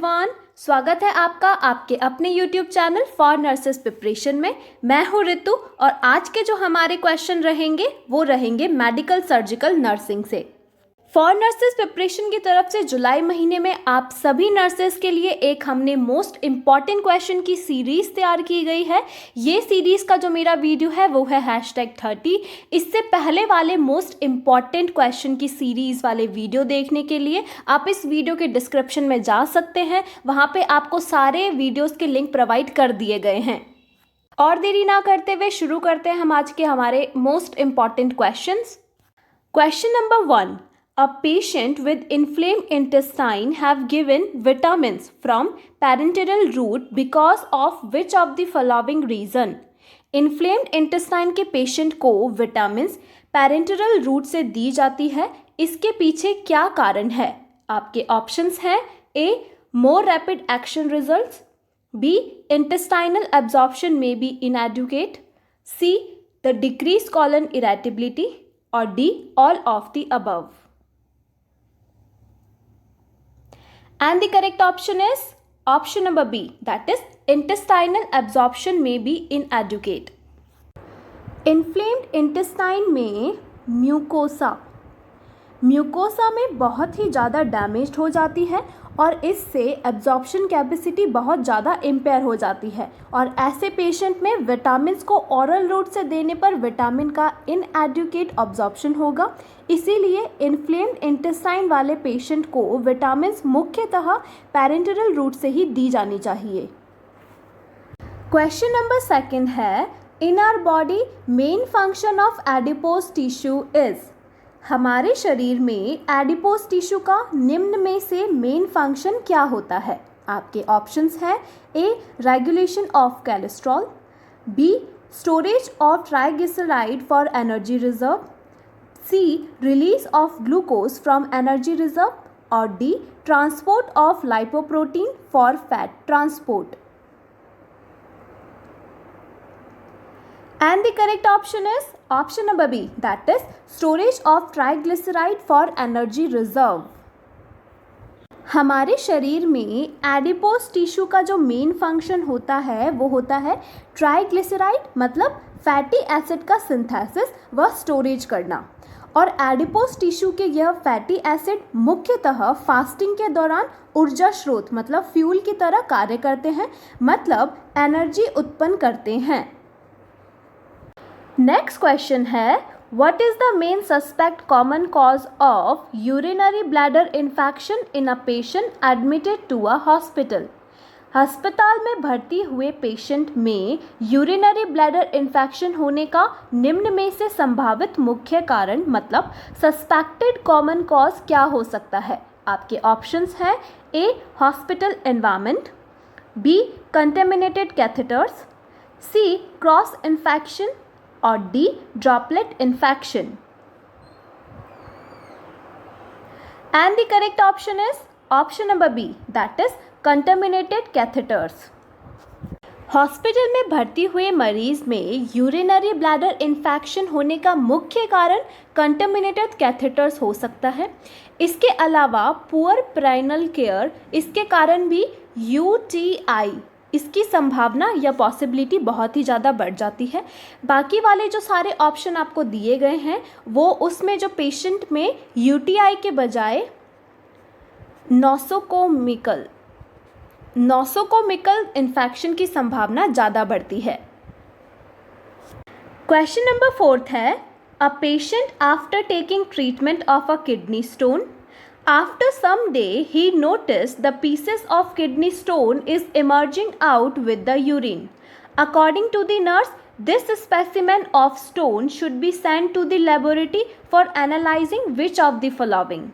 Everyone, स्वागत है आपका आपके अपने YouTube channel for nurses preparation में। मैं हूँ ऋतु और आज के जो हमारे क्वेश्चन रहेंगे वो रहेंगे मेडिकल सर्जिकल नर्सिंग से। फॉर नर्सेस प्रिपरेशन की तरफ से जुलाई महीने में आप सभी नर्सेस के लिए एक हमने मोस्ट इम्पॉर्टेंट क्वेश्चन की सीरीज तैयार की गई है। ये सीरीज का जो मेरा वीडियो है वो है #30। इससे पहले वाले मोस्ट इम्पॉर्टेंट क्वेश्चन की सीरीज वाले वीडियो देखने के लिए आप इस वीडियो के डिस्क्रिप्शन में जा सकते हैं। वहाँ पे आपको सारे वीडियोज़ के लिंक प्रोवाइड कर दिए गए हैं। और देरी ना करते हुए शुरू करते हैं हम आज के हमारे most important questions. Question number 1, a patient with inflamed intestine have given vitamins from parenteral route because of which of the following reason? Inflamed intestine के पेशेंट को विटामिन्स पैरेंटरल रूट से दी जाती है, इसके पीछे क्या कारण है? आपके ऑप्शंस हैं A, more rapid action results, B, intestinal absorption may be inadequate, C, the decreased colon irritability, or D, all of the above. And the correct option is option number B, that is intestinal absorption may be inadequate. Inflamed intestine में mucosa में बहुत ही ज़्यादा damage हो जाती है और इससे एब्जॉर्प्शन कैपेसिटी बहुत ज़्यादा इम्पेयर हो जाती है और ऐसे पेशेंट में विटामिन्स को ओरल रूट से देने पर विटामिन का इनएडुकेट एब्जॉर्प्शन होगा। इसीलिए इन्फ्लेम्ड इंटेस्टाइन वाले पेशेंट को विटामिन्स मुख्यतः पैरेंटरल रूट से ही दी जानी चाहिए। क्वेश्चन नंबर 2 है, in our body main function of adipose tissue is. हमारे शरीर में एडिपोज टिश्यू का निम्न में से मेन फंक्शन क्या होता है? आपके ऑप्शंस हैं A, regulation of cholesterol, B, storage of triglyceride for energy reserve, C, release of glucose from energy reserve और D, transport of lipoprotein for fat transport. And the correct option is option number B, that is storage of triglyceride for energy reserve. हमारे शरीर में adipose tissue का जो main function होता है वो होता है ट्राइग्लिसराइड मतलब फैटी एसिड का सिंथेसिस व स्टोरेज करना। और एडिपोज टिश्यू के यह फैटी एसिड मुख्यतः फास्टिंग के दौरान ऊर्जा स्रोत मतलब फ्यूल की तरह कार्य करते हैं, मतलब एनर्जी उत्पन्न करते हैं। नेक्स्ट क्वेश्चन है, what is the main suspect common cause of urinary bladder infection in a patient admitted to a hospital. अस्पताल में भर्ती हुए पेशेंट में यूरिनरी ब्लैडर इन्फेक्शन होने का निम्न में से संभावित मुख्य कारण मतलब सस्पेक्टेड कॉमन कॉज क्या हो सकता है? आपके ऑप्शंस हैं A, hospital environment, B, contaminated catheters, C, cross infection और D, droplet infection. And the correct option is option number B, that is contaminated catheters. Hospital में भर्ती हुए मरीज में यूरिनरी ब्लैडर इन्फेक्शन होने का मुख्य कारण कंटेमिनेटेड कैथेटर्स हो सकता है। इसके अलावा पुअर पेरिनल केयर, इसके कारण भी UTI इसकी संभावना या पॉसिबिलिटी बहुत ही ज़्यादा बढ़ जाती है। बाकी वाले जो सारे ऑप्शन आपको दिए गए हैं वो उसमें जो पेशेंट में यूटीआई के बजाय नोसोकोमिकल इन्फेक्शन की संभावना ज़्यादा बढ़ती है। क्वेश्चन नंबर 4 है, a patient after taking treatment of a kidney stone, after some day he noticed the pieces of kidney stone is emerging out with the urine. According to the nurse, this specimen of stone should be sent to the laboratory for analyzing which of the following.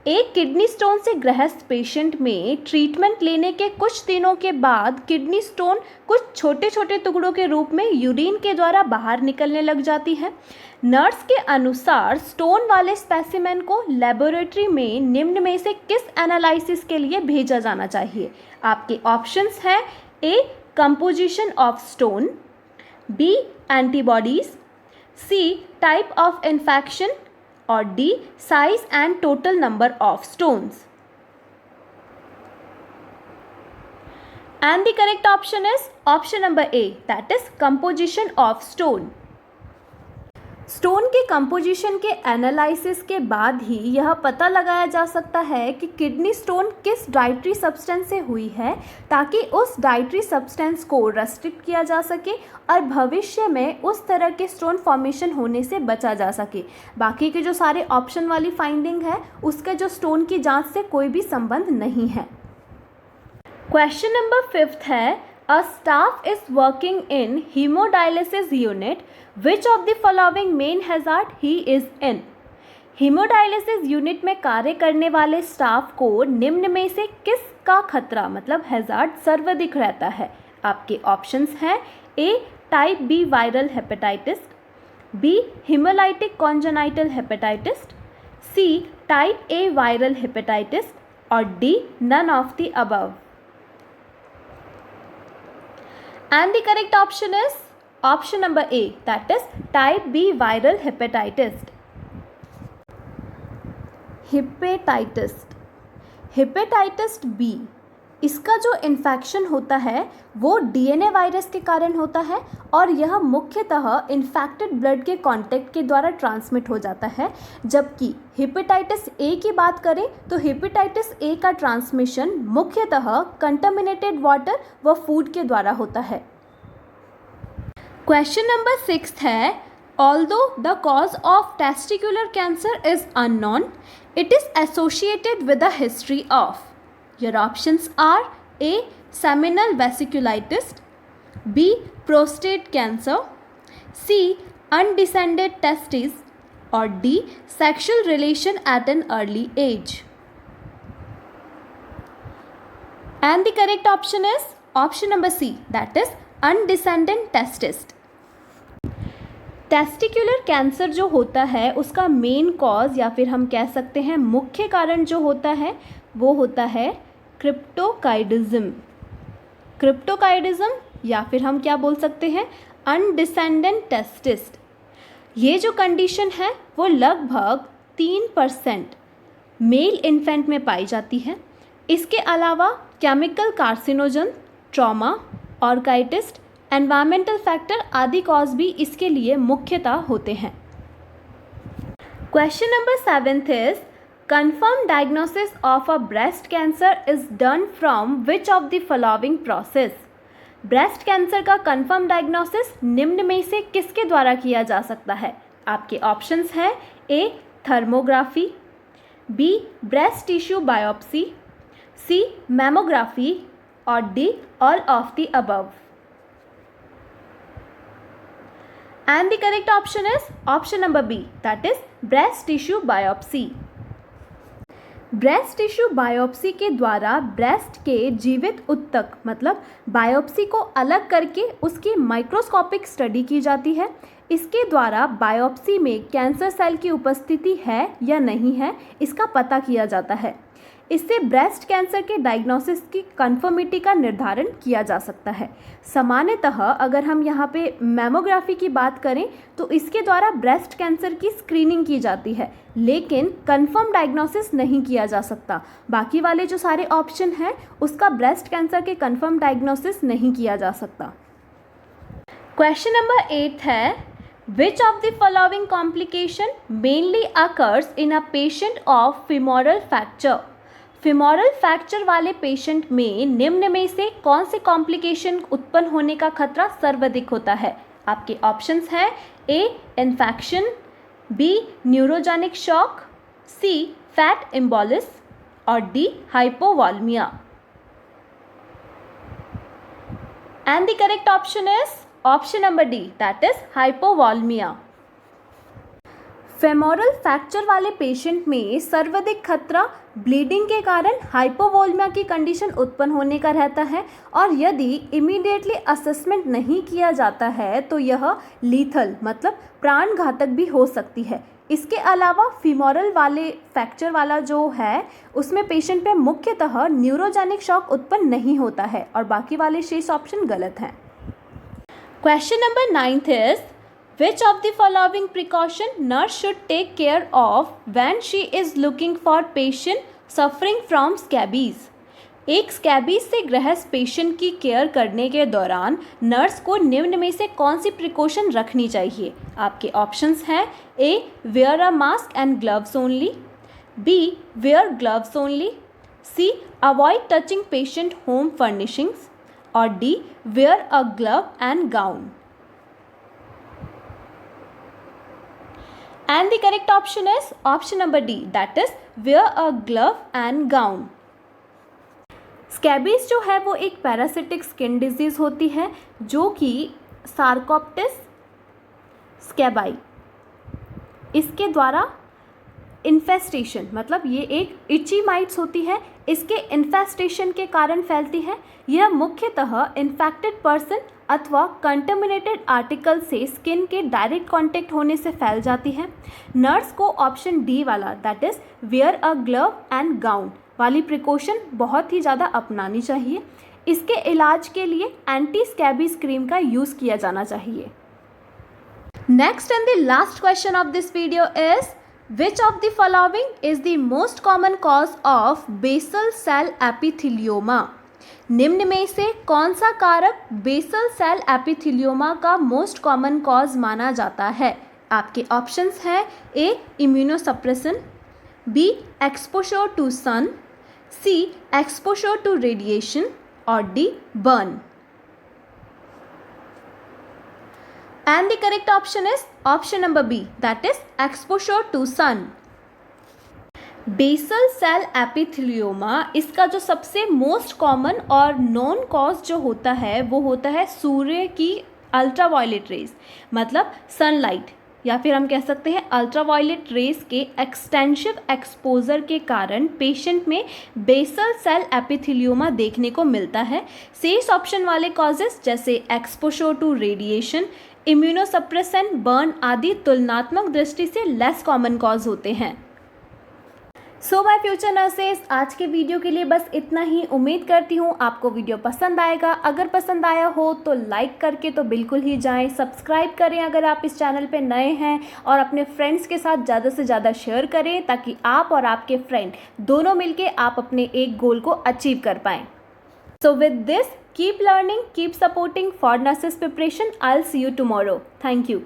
एक kidney stone से ग्रस्त patient में treatment लेने के कुछ दिनों के बाद किडनी स्टोन कुछ छोटे छोटे टुकड़ों के रूप में यूरिन के द्वारा बाहर निकलने लग जाती है। नर्स के अनुसार स्टोन वाले स्पेसिमेन को लेबोरेटरी में निम्न में से किस एनालिसिस के लिए भेजा जाना चाहिए? आपके ऑप्शंस हैं A, composition of stone, B, antibodies, C, type of infection और D, size and total number of stones. And the correct option is option number A, that is composition of stone. Stone के composition के analysis के बाद ही यह पता लगाया जा सकता है कि किडनी स्टोन किस डाइटरी सब्सटेंस से हुई है, ताकि उस डाइटरी सब्सटेंस को रेस्ट्रिक्ट किया जा सके और भविष्य में उस तरह के स्टोन फॉर्मेशन होने से बचा जा सके। बाकी के जो सारे ऑप्शन वाली फाइंडिंग है उसके जो स्टोन की जांच से कोई भी संबंध नहीं है। क्वेश्चन नंबर 5 है, A staff is working in hemodialysis unit. Which of the following main hazard he is in? Haemodialysis unit में कार्य करने वाले स्टाफ को निम्न में से किसका खतरा मतलब हैजार्ड सर्वाधिक रहता है? आपके ऑप्शंस हैं A type B viral hepatitis, B hemolytic congenital hepatitis, C type A viral hepatitis और D none of the above. And the correct option is option number A, that is type B viral hepatitis. Hepatitis B, इसका जो infection होता है वो DNA virus के कारण होता है और यह मुख्यतः इन्फेक्टेड ब्लड के कांटेक्ट के द्वारा ट्रांसमिट हो जाता है। जबकि हेपेटाइटिस ए की बात करें तो हेपेटाइटिस ए का ट्रांसमिशन मुख्यतः कंटामिनेटेड वाटर व फूड के द्वारा होता है। क्वेश्चन नंबर 6 है, although the cause of testicular cancer is unknown, it is associated with a history of. Your options are A. Seminal vesiculitis, B. Prostate cancer, C. Undescended testes or D. Sexual relation at an early age. And the correct option is option number C, that is undescended testes. Testicular cancer जो होता है उसका main cause या फिर हम कह सकते हैं मुख्य कारण जो होता है वो होता है क्रिप्टोकाइडिज्म या फिर हम क्या बोल सकते हैं अनडिसेंडेंट टेस्टिस। ये जो कंडीशन है वो लगभग 3% मेल इन्फेंट में पाई जाती है। इसके अलावा chemical carcinogen, trauma, orchitis, environmental factor आदि कॉज भी इसके लिए मुख्यतः होते हैं। Question number 7 is confirmed diagnosis of a breast cancer is done from which of the following process? Breast cancer का कंफर्म डायग्नोसिस निम्न में से किसके द्वारा किया जा सकता है? आपके ऑप्शंस हैं A thermography, B breast tissue biopsy, C mammography और D all of the above. And the correct option is option number B, that is breast tissue biopsy. Breast tissue biopsy के द्वारा ब्रेस्ट के जीवित ऊतक मतलब biopsy को अलग करके उसकी माइक्रोस्कोपिक स्टडी की जाती है। इसके द्वारा बायोप्सी में कैंसर सेल की उपस्थिति है या नहीं है इसका पता किया जाता है। इससे ब्रेस्ट कैंसर के डायग्नोसिस की कंफर्मिटी का निर्धारण किया जा सकता है। सामान्यतः अगर हम यहाँ पे मैमोग्राफी की बात करें तो इसके द्वारा ब्रेस्ट कैंसर की स्क्रीनिंग की जाती है, लेकिन कंफर्म डायग्नोसिस नहीं किया जा सकता। बाकी वाले जो सारे ऑप्शन हैं उसका ब्रेस्ट कैंसर के कंफर्म डायग्नोसिस नहीं किया जा सकता। क्वेश्चन नंबर 8 है, Which of the following complication mainly occurs in a patient of femoral fracture? Femoral fracture वाले पेशेंट में निम्न में से कौन से कॉम्प्लिकेशन उत्पन्न होने का खतरा सर्वाधिक होता है? आपके ऑप्शंस हैं A infection, B neurogenic shock, C fat embolism और D hypovolaemia. And the correct option is option number D, that is hypovolaemia. Femoral fracture वाले पेशेंट में सर्वाधिक खतरा ब्लीडिंग के कारण हाइपोवॉल्मिया की कंडीशन उत्पन्न होने का रहता है और यदि इमीडिएटली असेसमेंट नहीं किया जाता है तो यह लीथल मतलब प्राण घातक भी हो सकती है। इसके अलावा फीमोरल वाले फ्रैक्चर वाला जो है उसमें पेशेंट पे मुख्यतः न्यूरोजेनिक शॉक उत्पन्न नहीं होता है और बाकी वाले शेष ऑप्शन गलत हैं। Question number 9 is Which of the following precaution nurse should take care of when she is looking for patient suffering from scabies? एक स्कैबीज से ग्रस्त पेशेंट की केयर करने के दौरान नर्स को निम्न में से कौन सी प्रिकॉशन रखनी चाहिए? आपके ऑप्शंस हैं A wear a mask and gloves only, B wear gloves only, C avoid touching patient home furnishings और D wear a glove and gown. And the correct option is option number D, that is wear a glove and gown. Scabies जो है वो एक parasitic skin disease होती है जो कि सार्कोप्टिस स्कैबाई इसके द्वारा इन्फेस्टेशन, मतलब ये एक इची माइट्स होती है, इसके इन्फेस्टेशन के कारण फैलती है. यह मुख्यतः इन्फेक्टेड पर्सन अथवा कंटेमिनेटेड आर्टिकल से स्किन के डायरेक्ट कांटेक्ट होने से फैल जाती है. नर्स को ऑप्शन डी वाला, that is wear a glove and gown वाली प्रिकॉशन बहुत ही ज़्यादा अपनानी चाहिए. इसके इलाज के लिए एंटी स्कैबीज क्रीम का यूज़ किया जाना चाहिए. Next and the last question of this video is which of the following is the most common cause of basal cell epithelioma? निम्न में से कौन सा कारक बेसल सेल एपिथेलियोमा का मोस्ट कॉमन कॉज माना जाता है? आपके ऑप्शंस हैं A immunosuppression, B exposure to sun, C exposure to radiation और D burn. And the correct option is option number B, that is exposure to sun. Basal cell epithelioma इसका जो सबसे most common और known cause जो होता है वो होता है सूर्य की अल्ट्रावायलेट रेज, मतलब सनलाइट, या फिर हम कह सकते हैं अल्ट्रावायलेट रेज के एक्सटेंसिव एक्सपोजर के कारण पेशेंट में बेसल सेल एपिथेलियोमा देखने को मिलता है. शेष ऑप्शन वाले कॉजेस जैसे exposure to radiation, immunosuppressant, burn आदि तुलनात्मक दृष्टि से लेस कॉमन कॉज होते हैं. सो माय फ्यूचर नर्सेस, आज के वीडियो के लिए बस इतना ही. उम्मीद करती हूँ आपको वीडियो पसंद आएगा. अगर पसंद आया हो तो लाइक करके तो बिल्कुल ही जाएं, सब्सक्राइब करें अगर आप इस चैनल पे नए हैं, और अपने फ्रेंड्स के साथ ज़्यादा से ज़्यादा शेयर करें ताकि आप और आपके फ्रेंड दोनों मिलके आप अपने एक गोल को अचीव कर पाएँ. So with this, keep learning, keep supporting for nurses preparation. I'll see you tomorrow. Thank you.